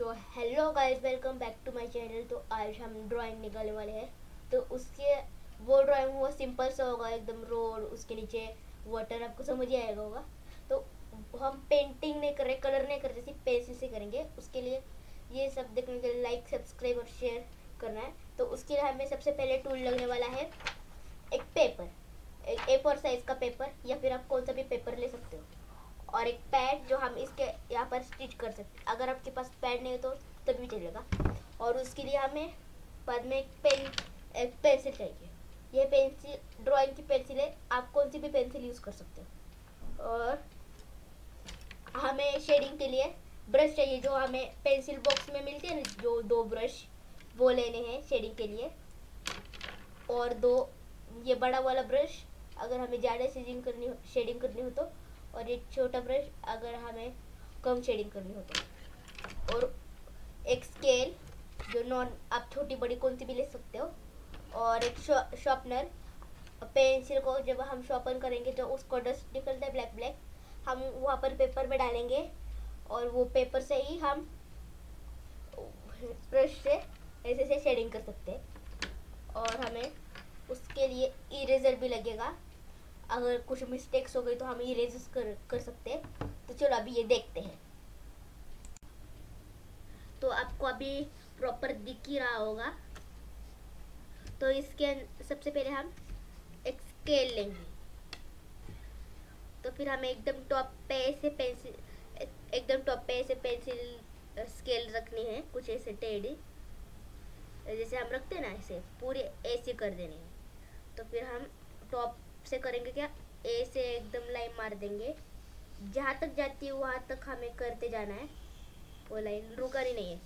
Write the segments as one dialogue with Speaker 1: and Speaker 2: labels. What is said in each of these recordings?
Speaker 1: So hello guys, welcome back to my channel. तो आज हम ड्राइंग निकालने वाले हैं। तो उसके वो ड्राइंग वो सिंपल सा होगा, एकदम रोड, उसके नीचे वाटर, आपको समझ ही आएगा होगा। तो हम पेंटिंग नहीं कर रहे, कलर नहीं कर रहे, सिर्फ पेंसिल से करेंगे। उसके लिए ये सब देखने के लिए लाइक, सब्सक्राइब और शेयर करना है। तो उसके लिए हमें सबसे पहले टूल लगने वाला है एक पेपर, एक A4 साइज का पेपर, या फिर आप कौन सा भी पेपर ले सकते हो, और एक पैड जो हम इसके यहाँ पर स्टिच कर सकते हैं। अगर आपके पास पैड नहीं हो तो तभी चलेगा। और उसके लिए हमें बाद में एक पेंसिल चाहिए। ये पेंसिल ड्राइंग की पेंसिल है, आप कौन सी भी पेंसिल यूज़ कर सकते हो। और हमें शेडिंग के लिए ब्रश चाहिए, जो हमें पेंसिल बॉक्स में मिलते हैं ना, जो दो ब्रश, वो लेने हैं शेडिंग के लिए। और दो ये बड़ा वाला ब्रश अगर हमें ज़्यादा शेडिंग करनी हो तो, और एक छोटा ब्रश अगर हमें कम शेडिंग करनी हो तो। और एक स्केल, जो नॉन, आप छोटी बड़ी कौन सी भी ले सकते हो। और एक शॉर्पनर, पेंसिल को जब हम शॉर्पन करेंगे तो उसको डस्ट निकलता है ब्लैक ब्लैक, हम वहाँ पर पेपर में डालेंगे और वो पेपर से ही हम ब्रश से ऐसे से शेडिंग कर सकते हैं। और हमें उसके लिए इरेजर भी लगेगा, अगर कुछ मिस्टेक्स हो गई तो हम इरेज कर सकते हैं। तो चलो अभी ये देखते हैं। तो आपको अभी प्रॉपर दिख ही रहा होगा। तो इसके सबसे पहले हम एक स्केल लेंगे। तो फिर हमें एकदम टॉप पे ऐसे पेंसिल, एकदम टॉप पे ऐसे पेंसिल स्केल रखनी है, कुछ ऐसे टेढ़ी जैसे हम रखते हैं ना, ऐसे पूरे ऐसे कर देने हैं। तो फिर हम टॉप से करेंगे क्या, ऐसे एकदम लाइन मार देंगे, जहाँ तक जाती है वहाँ तक हमें करते जाना है। वो लाइन रुकनी नहीं है।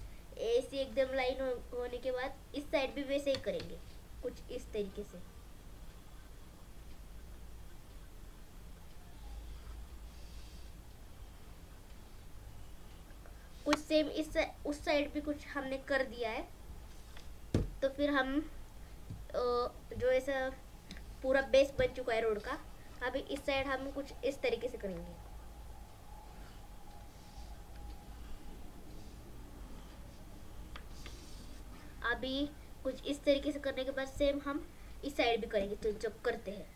Speaker 1: ऐसी एकदम लाइन होने के बाद इस साइड भी वैसे ही करेंगे, कुछ इस तरीके से। कुछ सेम उस साइड भी कुछ हमने कर दिया है। तो फिर हम जो ऐसा पूरा बेस बन चुका है रोड का, अभी इस साइड हम कुछ इस तरीके से करेंगे। अभी कुछ इस तरीके से करने के बाद सेम हम इस साइड भी करेंगे। तो जब करते हैं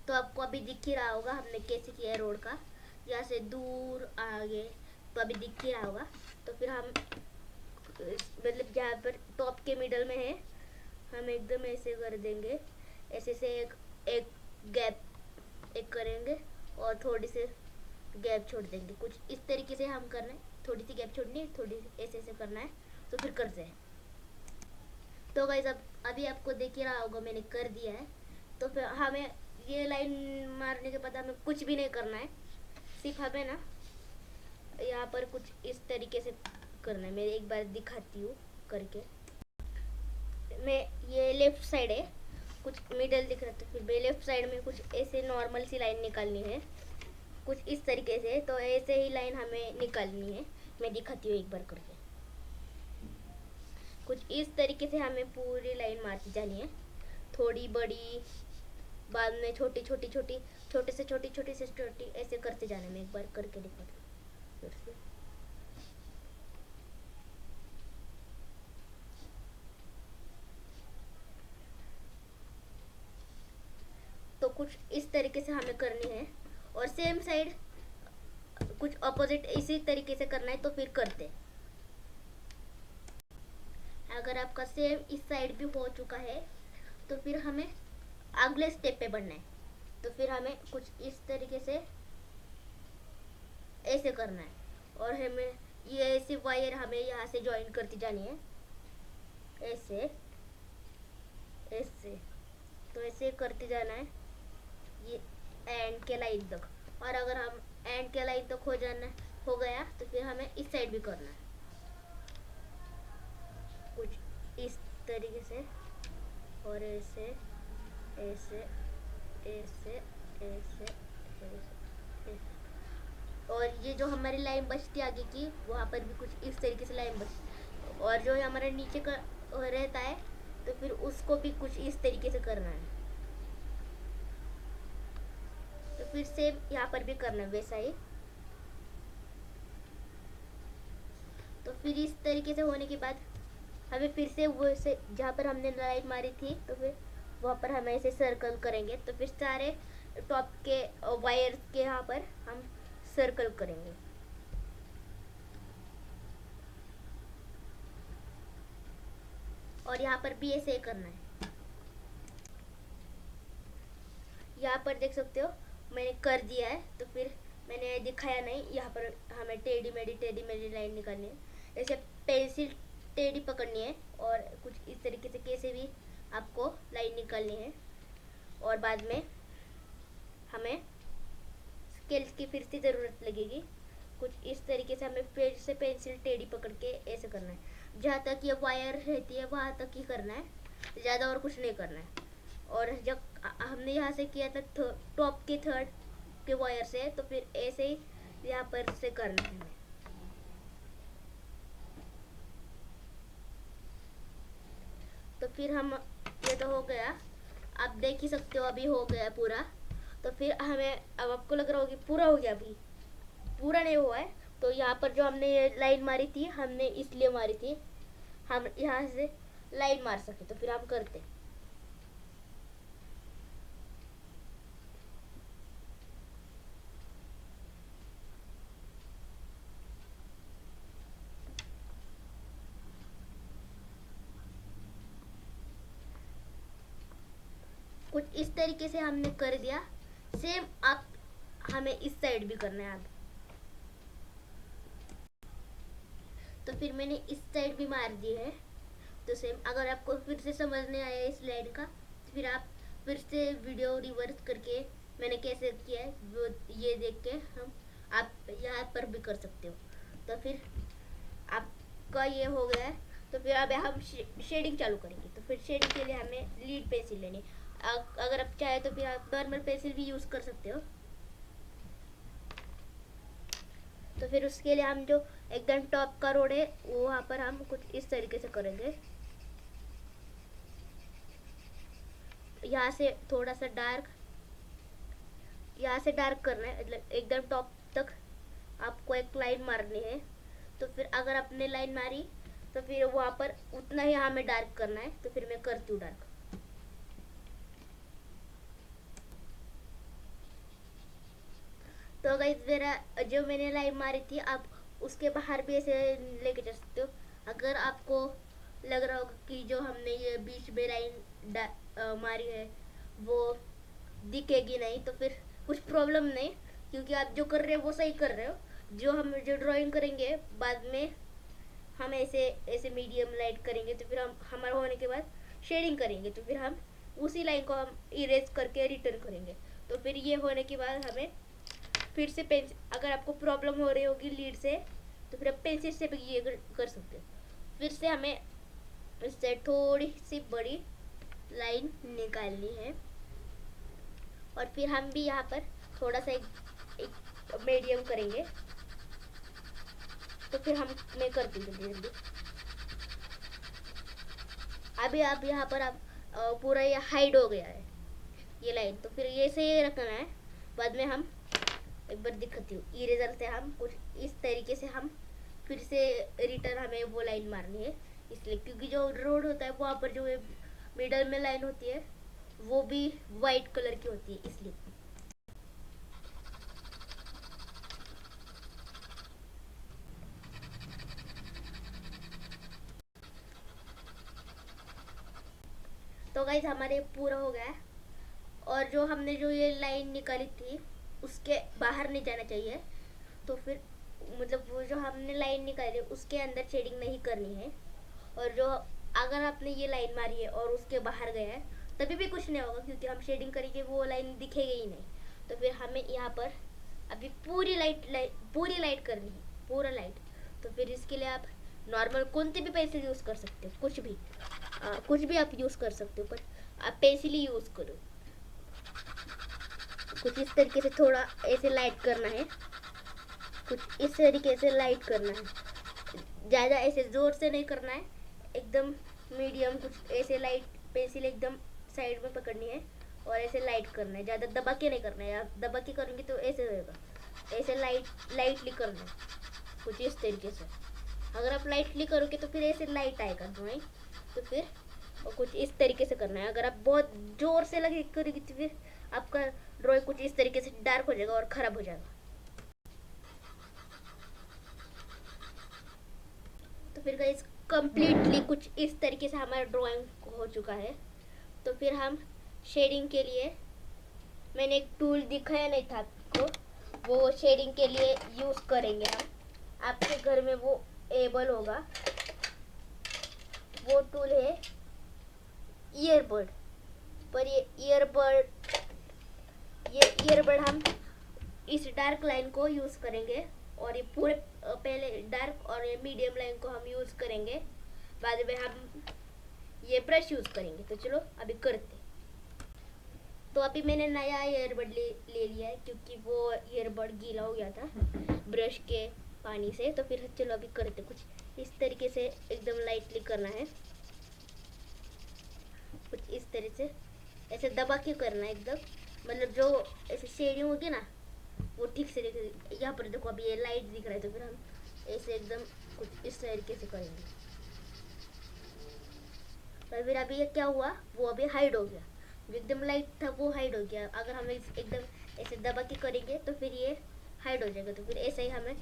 Speaker 1: तो आपको अभी दिख ही रहा होगा हमने कैसे किया है रोड का, यहाँ से दूर आगे। तो अभी दिख ही रहा होगा। तो फिर हम मतलब जहाँ पर टॉप के मिडल में है, हम एकदम ऐसे कर देंगे, ऐसे से एक गैप एक करेंगे और थोड़ी सी गैप छोड़ देंगे। कुछ इस तरीके से हम करना है, थोड़ी सी गैप छोड़नी है, थोड़ी ऐसे ऐसे करना है। तो फिर करते हैं। तो गाइस अब अभी आपको देख ही रहा होगा मैंने कर दिया है। तो फिर हमें ये लाइन मारने के बाद हमें कुछ भी नहीं करना है, सिर्फ हमें ना यहाँ पर कुछ इस तरीके से करना है। मैं एक बार दिखाती हूँ करके। मैं ये लेफ्ट साइड है, कुछ मिडल दिख रहा था, फिर मैं लेफ्ट साइड में कुछ ऐसे नॉर्मल सी लाइन निकालनी है, कुछ इस तरीके से। तो ऐसे ही लाइन हमें निकालनी है, मैं दिखाती हूँ एक बार करके। कुछ इस तरीके से हमें पूरी लाइन मारती जानी है, थोड़ी बड़ी, बाद में छोटी छोटी छोटी, छोटे से छोटी, छोटी से छोटी, ऐसे करते जाने में। एक बार करके दिखाती हूँ फिर से। तो कुछ इस तरीके से हमें करनी है, और सेम साइड कुछ अपोजिट इसी तरीके से करना है। तो फिर करते हैं। अगर आपका सेम इस साइड भी हो चुका है तो फिर हमें अगले स्टेप पे बढ़ना है। तो फिर हमें कुछ इस तरीके से ऐसे करना है, और हमें ये ऐसे वायर हमें यहाँ से ज्वाइन करती जानी है, ऐसे ऐसे। तो ऐसे करते जाना है ये एंड के लाइन तक। और अगर हम एंड के लाइन तक हो गया तो फिर हमें इस साइड भी करना है, कुछ इस तरीके से, और ऐसे ऐसे ऐसे ऐसे ऐसे। और ये जो हमारी लाइन बचती आगे की, वहाँ पर भी कुछ इस तरीके से लाइन बचती। और जो हमारा नीचे का रहता है तो फिर उसको भी कुछ इस तरीके से करना है। तो फिर सेम यहाँ पर भी करना है वैसा ही। फिर इस तरीके से होने के बाद हमें फिर से वो से जहाँ पर हमने लाइन मारी थी तो फिर वहाँ पर हम ऐसे सर्कल करेंगे। तो फिर सारे टॉप के वायर के यहाँ पर हम सर्कल करेंगे। और यहाँ पर भी ऐसे ही करना है। यहाँ पर देख सकते हो मैंने कर दिया है। तो फिर मैंने दिखाया नहीं, यहाँ पर हमें टेढ़ी मेढ़ी लाइन निकालनी है। ऐसे पेंसिल टेढ़ी पकड़नी है और कुछ इस तरीके से कैसे भी आपको लाइन निकालनी है। और बाद में हमें स्केल्स की फिर से ज़रूरत लगेगी। कुछ इस तरीके से हमें फिर से पेंसिल टेढ़ी पकड़ के ऐसे करना है। जहाँ तक ये वायर रहती है वहाँ तक ही करना है, ज़्यादा और कुछ नहीं करना है। और जब हमने यहाँ से किया था टॉप के थर्ड के वायर से, तो फिर ऐसे ही यहाँ पर से करना है हमें। तो फिर हम ये तो हो गया, आप देख ही सकते हो अभी हो गया पूरा। तो फिर हमें अब आपको लग रहा होगा पूरा हो गया, अभी पूरा नहीं हुआ है। तो यहाँ पर जो हमने ये लाइन मारी थी, हमने इसलिए मारी थी हम यहाँ से लाइन मार सके। तो फिर हम करते कुछ इस तरीके से हमने कर दिया। सेम आप हमें इस साइड भी करना है अब। तो फिर मैंने इस साइड भी मार दी है। तो सेम अगर आपको फिर से समझ नहीं आया इस लाइन का, तो फिर आप फिर से वीडियो रिवर्स करके मैंने कैसे किया है वो ये देख के हम आप यहाँ पर भी कर सकते हो। तो फिर आपका ये हो गया है। तो फिर अब हम शेडिंग चालू करेंगे। तो फिर शेडिंग के लिए हमें लीड पेंसिल लेनी। अगर आप चाहे तो फिर आप नॉर्मल पेंसिल भी यूज़ कर सकते हो। तो फिर उसके लिए हम जो एकदम टॉप का रोड है वो वहाँ पर हम कुछ इस तरीके से करेंगे। यहाँ से थोड़ा सा डार्क, यहाँ से डार्क करना है, मतलब एकदम टॉप तक आपको एक लाइन मारनी है। तो फिर अगर आपने लाइन मारी तो फिर वहाँ पर उतना ही हमें डार्क करना है। तो फिर मैं करती हूँ डार्क। तो गाइस मेरा जो मैंने लाइन मारी थी आप उसके बाहर भी ऐसे लेके जा सकते हो। अगर आपको लग रहा होगा कि जो हमने ये बीच में लाइन मारी है वो दिखेगी नहीं, तो फिर कुछ प्रॉब्लम नहीं, क्योंकि आप जो कर रहे हो वो सही कर रहे हो। जो ड्राइंग करेंगे बाद में हम ऐसे ऐसे मीडियम लाइट करेंगे। तो फिर हम हमारा होने के बाद शेडिंग करेंगे। तो फिर हम उसी लाइन को हम इरेज करके रिटर्न करेंगे। तो फिर ये होने के बाद हमें फिर से पेंसिल, अगर आपको प्रॉब्लम हो रही होगी लीड से तो फिर आप पेंसिल से भी ये कर सकते हो। फिर से हमें इससे थोड़ी सी बड़ी लाइन निकालनी है। और फिर हम भी यहाँ पर थोड़ा सा एक मीडियम करेंगे। तो फिर मैं करती हूँ जल्दी। अभी आप यहाँ पर आप पूरा ये हाइड हो गया है ये लाइन। तो फिर ये से ये रखना है। बाद में हम एक बार दिखाती हूँ, इरेजर से हम कुछ इस तरीके से हम फिर से रिटर्न हमें वो लाइन मारनी है। इसलिए क्योंकि जो रोड होता है वहाँ पर जो मिडल में लाइन होती है वो भी वाइट कलर की होती है, इसलिए। तो गाइस हमारे पूरा हो गया है। और जो हमने जो ये लाइन निकाली थी उसके बाहर नहीं जाना चाहिए। तो फिर मतलब वो जो हमने लाइन निकाली उसके अंदर शेडिंग नहीं करनी है। और जो अगर आपने ये लाइन मारी है और उसके बाहर गया है तभी भी कुछ नहीं होगा, क्योंकि हम शेडिंग करेंगे वो लाइन दिखेगी ही नहीं। तो फिर हमें यहाँ पर अभी पूरी लाइट करनी है, पूरा लाइट। तो फिर इसके लिए आप नॉर्मल कौन से भी पेंसिल यूज़ कर सकते हो, कुछ भी आप यूज़ कर सकते हो, पर आप पेंसिल ही यूज़ करो। कुछ इस तरीके से थोड़ा ऐसे लाइट करना है, कुछ इस तरीके से लाइट करना है। ज़्यादा ऐसे ज़ोर से नहीं करना है, एकदम मीडियम। कुछ ऐसे लाइट पेंसिल एकदम साइड में पकड़नी है और ऐसे लाइट करना है। ज़्यादा दबा के नहीं करना है, आप दबा के करेंगे तो ऐसे होएगा। ऐसे लाइटली करना है कुछ इस तरीके से। अगर आप लाइटली करोगे तो फिर ऐसे लाइट आएगा ड्राइंग। तो फिर कुछ इस तरीके से करना है। अगर आप बहुत जोर से लगे करोगे तो फिर आपका ड्राइंग कुछ इस तरीके से डार्क हो जाएगा और ख़राब हो जाएगा। तो फिर गाइस कंप्लीटली कुछ इस तरीके से हमारा ड्राइंग हो चुका है। तो फिर हम शेडिंग के लिए, मैंने एक टूल दिखाया नहीं था आपको, वो शेडिंग के लिए यूज़ करेंगे हम। आपके घर में वो एबल होगा, वो टूल है ईयरबड। पर ये ईयरबड हम इस डार्क लाइन को यूज़ करेंगे और ये पूरे पहले डार्क और ये मीडियम लाइन को हम यूज़ करेंगे। बाद में हम ये ब्रश यूज़ करेंगे। तो चलो अभी करते। तो अभी मैंने नया ईयरबड ले लिया है क्योंकि वो ईयरबड गीला हो गया था ब्रश के पानी से। तो फिर चलो अभी करते। कुछ इस तरीके से एकदम लाइटली करना है, कुछ इस तरह से ऐसे दबा के करना है एकदम, मतलब जो ऐसे शेडिंग होगी ना वो ठीक से दिखे। यहाँ पर देखो अभी ये लाइट दिख रहा है, तो फिर हम ऐसे एकदम कुछ इस तरीके से करेंगे। और फिर अभी ये क्या हुआ, वो अभी हाइड हो गया, जो एकदम लाइट था वो हाइड हो गया। अगर हम एकदम ऐसे दबा के करेंगे तो फिर ये हाइड हो जाएगा। तो फिर ऐसे ही हमें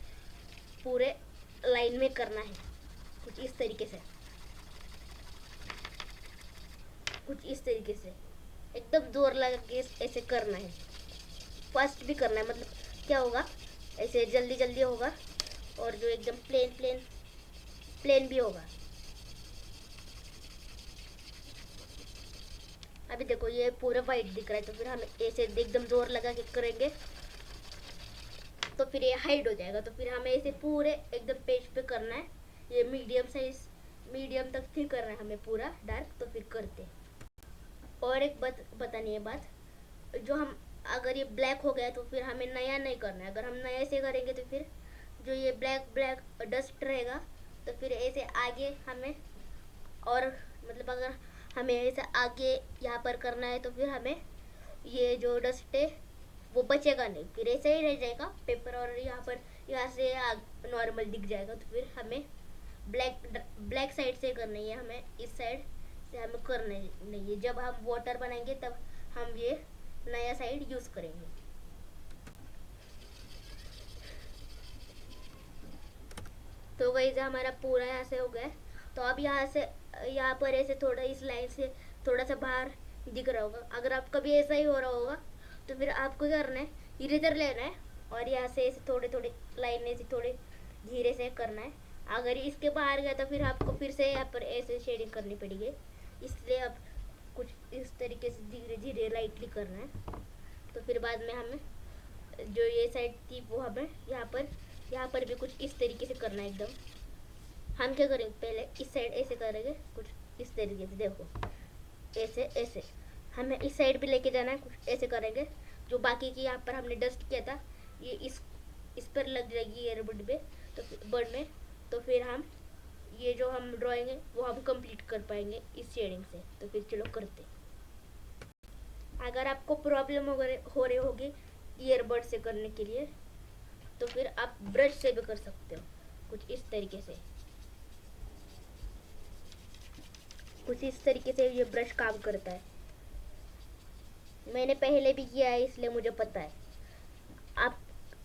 Speaker 1: पूरे लाइन में करना है, कुछ इस तरीके से, कुछ इस तरीके से एकदम जोर लगा के ऐसे करना है। फास्ट भी करना है, मतलब क्या होगा, ऐसे जल्दी जल्दी होगा और जो एकदम प्लेन भी होगा। अभी देखो ये पूरा वाइट दिख रहा है, तो फिर हम ऐसे एकदम जोर लगा के करेंगे तो फिर ये हाइड हो जाएगा। तो फिर हमें ऐसे पूरे एकदम पेज पे करना है। ये मीडियम तक फिर करना है हमें पूरा डार्क। तो फिर करते हैं। और एक बतानी है बात, जो हम अगर ये ब्लैक हो गया तो फिर हमें नया नहीं करना है। अगर हम नए से करेंगे तो फिर जो ये ब्लैक डस्ट रहेगा तो फिर ऐसे आगे हमें, और मतलब अगर हमें ऐसे आगे यहाँ पर करना है तो फिर हमें ये जो डस्ट है वो बचेगा नहीं, फिर ऐसे ही रह जाएगा पेपर और यहाँ से नॉर्मल दिख जाएगा। तो फिर हमें ब्लैक साइड से करना है, हमें इस साइड से हमें करना नहीं है। जब हम वाटर बनाएंगे तब हम ये नया साइड यूज़ करेंगे। तो वही जो हमारा पूरा यहाँ से हो गया। तो अब यहाँ पर ऐसे थोड़ा इस लाइन से थोड़ा सा बाहर दिख रहा होगा। अगर आप कभी ऐसा ही हो रहा होगा तो फिर आपको क्या करना है, इरेजर लेना है और यहाँ से ऐसे थोड़े थोड़े लाइन ऐसे थोड़े धीरे से करना है। अगर इसके बाहर गया तो फिर आपको फिर से यहाँ पर ऐसे शेडिंग करनी पड़ेगी। इसलिए अब कुछ इस तरीके से धीरे धीरे लाइटली करना है। तो फिर बाद में हमें जो ये साइड थी वो हमें यहाँ पर भी कुछ इस तरीके से करना है एकदम। हम क्या करेंगे, पहले इस साइड ऐसे करेंगे कुछ इस तरीके से, देखो ऐसे हमें इस साइड भी लेके जाना है, कुछ ऐसे करेंगे। जो बाकी की यहाँ पर हमने डस्ट किया था ये इस पर लग जाएगी ईयरबड पे, तो बड में। तो फिर हम ये जो हम ड्राइंग है वो हम कंप्लीट कर पाएंगे इस शेडिंग से। तो फिर चलो करते। अगर आपको प्रॉब्लम हो रही होगी ईयरबड से करने के लिए तो फिर आप ब्रश से भी कर सकते हो, कुछ इस तरीके से। कुछ इस तरीके से ये ब्रश काम करता है। मैंने पहले भी किया है इसलिए मुझे पता है।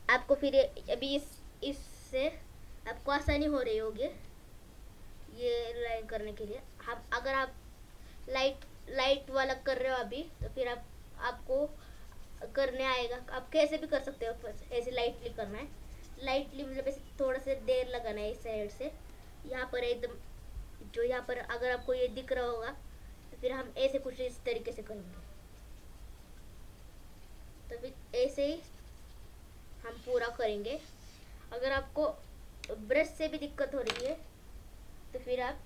Speaker 1: आपको फिर अभी इससे आपको आसानी हो रही होगी ये लाइन करने के लिए। हम अगर आप लाइट वाला कर रहे हो अभी तो फिर आपको करने आएगा। आप कैसे भी कर सकते हो, ऐसे लाइटली करना है। लाइटली मतलब ऐसे थोड़ा सा देर लगाना है इस साइड से। यहाँ पर एकदम जो यहाँ पर अगर आपको ये दिख रहा होगा तो फिर हम ऐसे कुछ इस तरीके से करेंगे। तो फिर ऐसे ही हम पूरा करेंगे। अगर आपको ब्रश से भी दिक्कत हो रही है तो फिर आप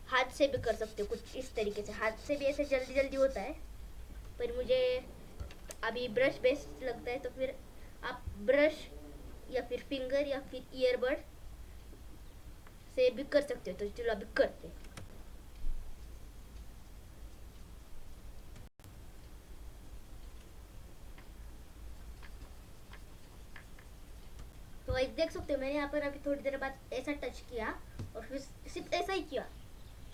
Speaker 1: हाथ से भी कर सकते हो, कुछ इस तरीके से। हाथ से भी ऐसे जल्दी जल्दी होता है पर मुझे अभी ब्रश बेस्ट लगता है। तो फिर आप ब्रश या फिर फिंगर या फिर ईयरबड से भी कर सकते हो। तो चलो अभी करते हैं। तो गाइस देख सकते हो मैंने यहाँ पर अभी थोड़ी देर बाद ऐसा टच किया और फिर सिर्फ ऐसा ही किया,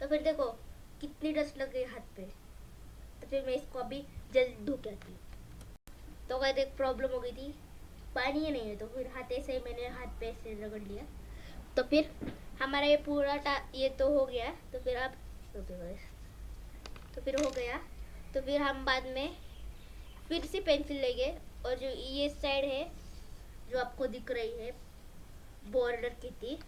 Speaker 1: तो फिर देखो कितनी डस्ट लग गई हाथ पे। तो फिर मैं इसको अभी जल्दी धो के आती हूँ। तो गाइस एक प्रॉब्लम हो गई थी, पानी ही नहीं है, तो फिर हाथ ऐसे ही मैंने हाथ पे ऐसे रगड़ लिया। तो फिर हमारा ये पूरा ये तो हो गया। तो फिर अब तो फिर हो गया। तो फिर हम बाद में फिर से पेंसिल लेंगे और जो ये साइड है जो आपको दिख रही है बॉर्डर की थी,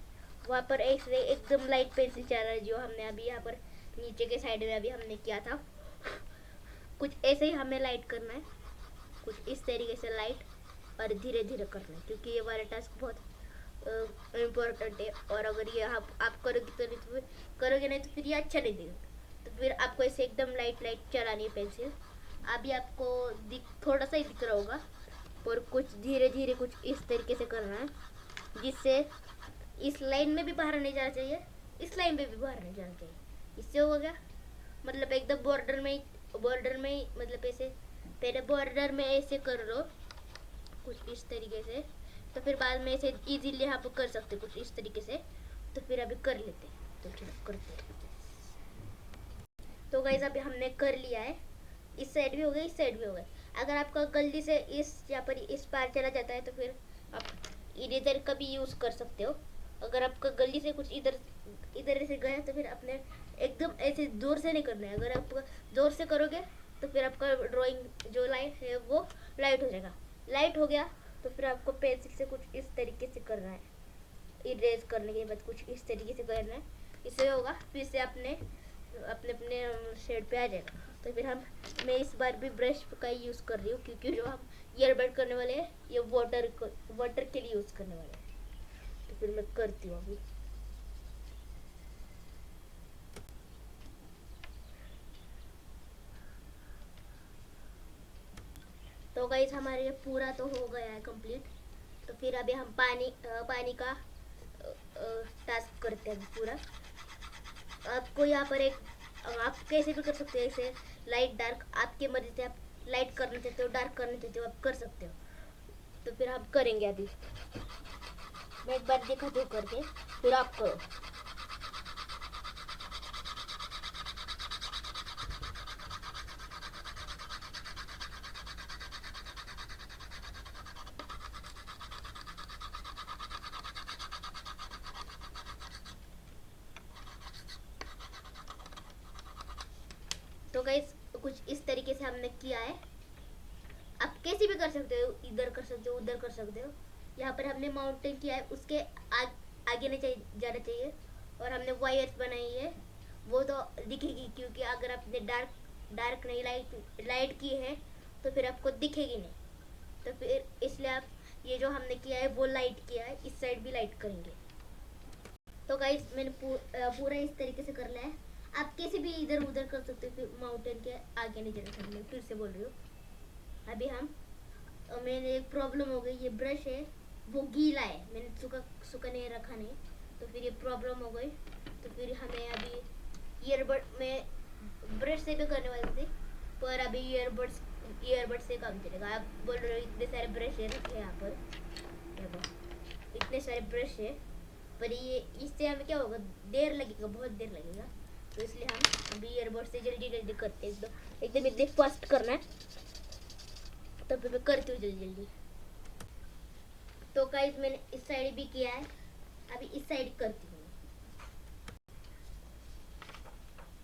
Speaker 1: वहाँ पर ऐसे एकदम लाइट पेंसिल चल रहा है जो हमने अभी यहाँ पर नीचे के साइड में अभी हमने किया था। कुछ ऐसे ही हमें लाइट करना है, कुछ इस तरीके से लाइट और धीरे धीरे करना है, क्योंकि ये वाला टास्क बहुत इम्पोर्टेंट है। और अगर ये आप करोगे नहीं तो फिर ये अच्छा नहीं देगा। तो फिर आपको ऐसे एकदम लाइट लाइट चलानी है पेंसिल। अभी आपको थोड़ा सा ही दिख रहा होगा, और कुछ धीरे धीरे कुछ इस तरीके से करना है, जिससे इस लाइन में भी बाहर नहीं जाना चाहिए, इस लाइन में भी बाहर नहीं जाना चाहिए। इससे हो गया मतलब एकदम बॉर्डर में ही मतलब ऐसे पहले बॉर्डर में ऐसे कर लो कुछ इस तरीके से। तो फिर बाद में ऐसे इजीली आप कर सकते कुछ इस तरीके से। तो फिर अभी कर लेते हैं, तो चलो करते हैं। तो गाइस अभी हमने कर लिया है, इस साइड भी हो गया, इस साइड भी हो गया। अगर आपका गलती से इस यहाँ पर इस पार चला जाता है तो फिर आप इधर का भी यूज़ कर सकते हो। अगर आपका गलती से कुछ इधर से गया तो फिर अपने एकदम ऐसे जोर से नहीं करना है। अगर आप जोर से करोगे तो फिर आपका ड्राइंग जो लाइट है वो लाइट हो जाएगा। लाइट हो गया तो फिर आपको पेंसिल से कुछ इस तरीके से करना है, इरेज करने के बाद कुछ इस तरीके से करना है। इससे होगा फिर से अपने अपने शेड पे आ जाएगा। तो फिर मैं इस बार भी ब्रश का ही यूज़ कर रही हूँ, क्योंकि जो हम ईयरबड करने वाले हैं ये वाटर के लिए यूज़ करने वाले हैं। तो फिर मैं करती हूँ अभी। तो गाइस हमारे ये पूरा तो हो गया है कंप्लीट। तो फिर अभी हम पानी का टास्क करते हैं पूरा। आपको यहाँ पर आप कैसे भी कर सकते हो, ऐसे लाइट डार्क आपके मर्जी से। आप लाइट करना चाहते हो डार्क करना चाहते हो आप कर सकते हो। तो फिर हम करेंगे अभी, मैं एक बार दिखाती हूँ करके, फिर आप करो। तो गाइस कुछ इस तरीके से हमने किया है। आप कैसे भी कर सकते हो, इधर कर सकते हो उधर कर सकते हो। यहाँ पर हमने माउंटेन किया है, उसके आगे नहीं जाना चाहिए। और हमने वायर्स बनाई है, वो तो दिखेगी, क्योंकि अगर आपने डार्क नहीं लाइट की है तो फिर आपको दिखेगी नहीं। तो फिर इसलिए आप ये जो हमने किया है वो लाइट किया है, इस साइड भी लाइट करेंगे। तो गाइस मैंने पूरा इस तरीके से कर लिया है। आप कैसे भी इधर उधर कर सकते हो, फिर माउंटेन के आगे नहीं जाना चाहिए, फिर से बोल रही हूँ। अभी मैंने एक प्रॉब्लम हो गई, ये ब्रश है वो गीला है, मैंने सूखा नहीं रखा नहीं, तो फिर ये प्रॉब्लम हो गई। तो फिर हमें अभी ईयरबड में ब्रश से भी करने वाले थे, पर अभी ईयरबड से काम चलेगा। आप बोल रहे हो इतने सारे ब्रश है रखे यहाँ पर, इतने सारे ब्रश है, पर ये इससे हमें क्या होगा, देर लगेगा, बहुत देर लगेगा। तो इसलिए हम अभी ईयरबड से जल्दी जल्दी करते हैं, एकदम इतने फास्ट करना है। तब मैं करती हूँ जल्दी जल्दी। तो गाइस मैंने इस साइड भी किया है, अभी इस साइड करती हूँ।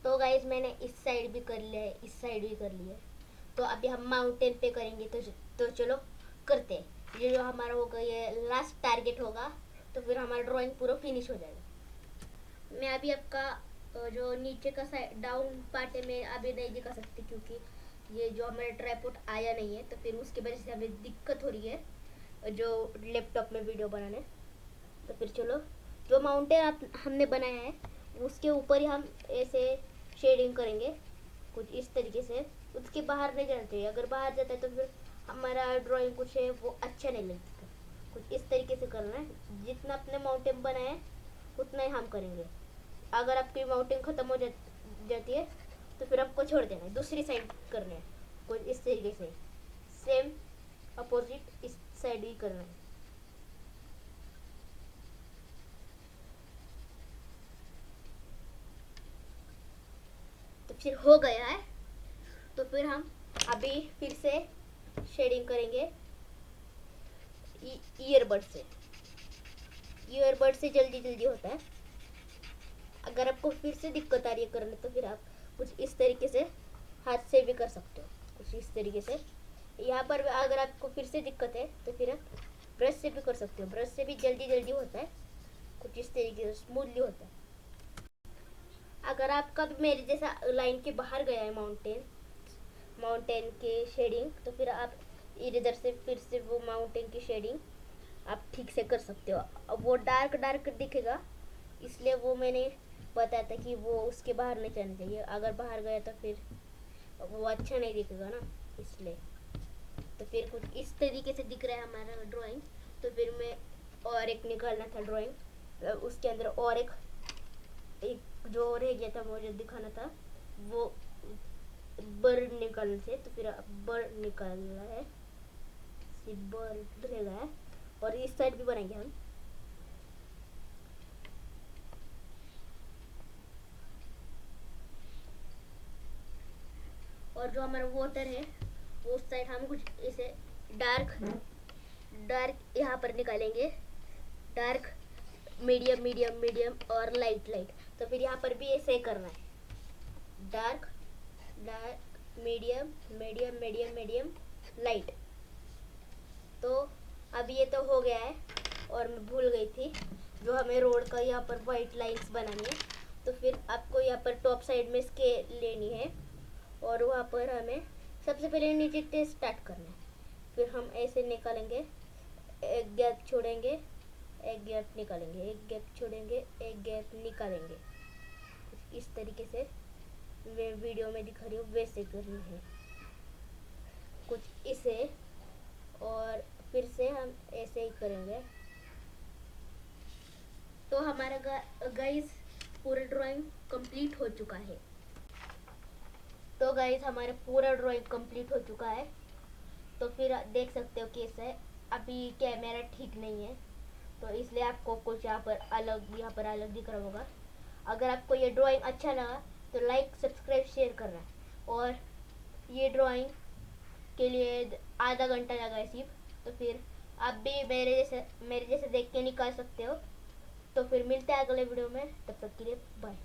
Speaker 1: तो गाइस मैंने इस साइड भी कर लिया है, इस साइड भी कर लिया है। तो अभी हम माउंटेन पे करेंगे। तो चलो करते हैं। ये जो हमारा होगा ये लास्ट टारगेट होगा, तो फिर हमारा ड्राइंग पूरा फिनिश हो जाएगा। मैं अभी आपका जो नीचे का साइड डाउन पार्ट है मैं अभी नहीं दिखा सकती, क्योंकि ये जो हमारा ट्राइपॉड आया नहीं है, तो फिर उसकी वजह से हमें दिक्कत हो रही है जो लैपटॉप में वीडियो बनाने। तो फिर चलो, जो माउंटेन हमने बनाया है उसके ऊपर ही हम ऐसे शेडिंग करेंगे कुछ इस तरीके से। उसके बाहर नहीं जाना चाहिए, अगर बाहर जाता है तो फिर हमारा ड्राइंग कुछ है वो अच्छा नहीं लगता। कुछ इस तरीके से करना है, जितना अपने माउंटेन बनाए हैं उतना ही हम करेंगे। अगर आपकी माउंटेन ख़त्म हो जाती है तो फिर आपको छोड़ देना है, दूसरी साइड करना है कुछ इस तरीके से। सेम अपोजिट इस साइड ही करना है। पिक्चर हो गया है। तो फिर हम अभी फिर से शेडिंग करेंगे ईयरबड से। ईयरबड से जल्दी जल्दी होता है। अगर आपको फिर से दिक्कत आ रही है करने तो फिर आप कुछ इस तरीके से हाथ से भी कर सकते हो, कुछ इस तरीके से। यहाँ पर अगर आपको फिर से दिक्कत है तो फिर आप ब्रश से भी कर सकते हो। ब्रश से भी जल्दी जल्दी होता है, कुछ इस तरीके से स्मूथली होता है। अगर आपका भी मेरे जैसा लाइन के बाहर गया है माउंटेन के शेडिंग, तो फिर आप इधर से फिर से वो माउंटेन की शेडिंग आप ठीक से कर सकते हो। अब वो डार्क डार्क दिखेगा, इसलिए वो मैंने बताया था कि वो उसके बाहर नहीं जाना चाहिए। अगर बाहर गया तो फिर वो अच्छा नहीं दिखेगा ना, इसलिए। तो फिर कुछ इस तरीके से दिख रहा है हमारा ड्राइंग। तो फिर मैं और एक निकालना था ड्राइंग, उसके अंदर और एक जो रह गया था मुझे दिखाना था, वो बर्ड निकालने से। तो फिर बर्ड निकालना है, बर्ड रहेगा है। और इस साइड भी बनाएंगे हम। और जो हमारा वाटर है वो उस साइड हम कुछ इसे डार्क डार्क यहाँ पर निकालेंगे। डार्क, मीडियम मीडियम मीडियम और लाइट लाइट। तो फिर यहाँ पर भी ऐसे ही करना है, dark dark medium medium medium medium light. तो अब ये तो हो गया है। और मैं भूल गई थी, जो हमें रोड का यहाँ पर वाइट लाइन्स बनानी है। तो फिर आपको यहाँ पर टॉप साइड में स्केल लेनी है और वहाँ पर हमें सबसे पहले नीचे से स्टार्ट करना है। फिर हम ऐसे निकालेंगे, एक गैप छोड़ेंगे, एक गैप निकालेंगे, एक गैप छोड़ेंगे, एक गैप निकालेंगे। इस तरीके से मैं वीडियो में दिखा रही हूँ वैसे करनी है कुछ इसे। और फिर से हम ऐसे ही करेंगे। तो हमारा गाइस पूरा ड्राइंग कंप्लीट हो चुका है। तो गाइस हमारा पूरा ड्राइंग कंप्लीट हो चुका है। तो फिर देख सकते हो कैसे है। अभी कैमरा ठीक नहीं है तो इसलिए आपको कुछ यहाँ पर अलग दिख रहा होगा। अगर आपको ये ड्राइंग अच्छा लगा तो लाइक सब्सक्राइब शेयर करना है। और ये ड्राइंग के लिए आधा घंटा लगा है सिर्फ। तो फिर आप भी मेरे जैसे देख के निकाल सकते हो। तो फिर मिलते हैं अगले वीडियो में, तब तक के लिए बाय।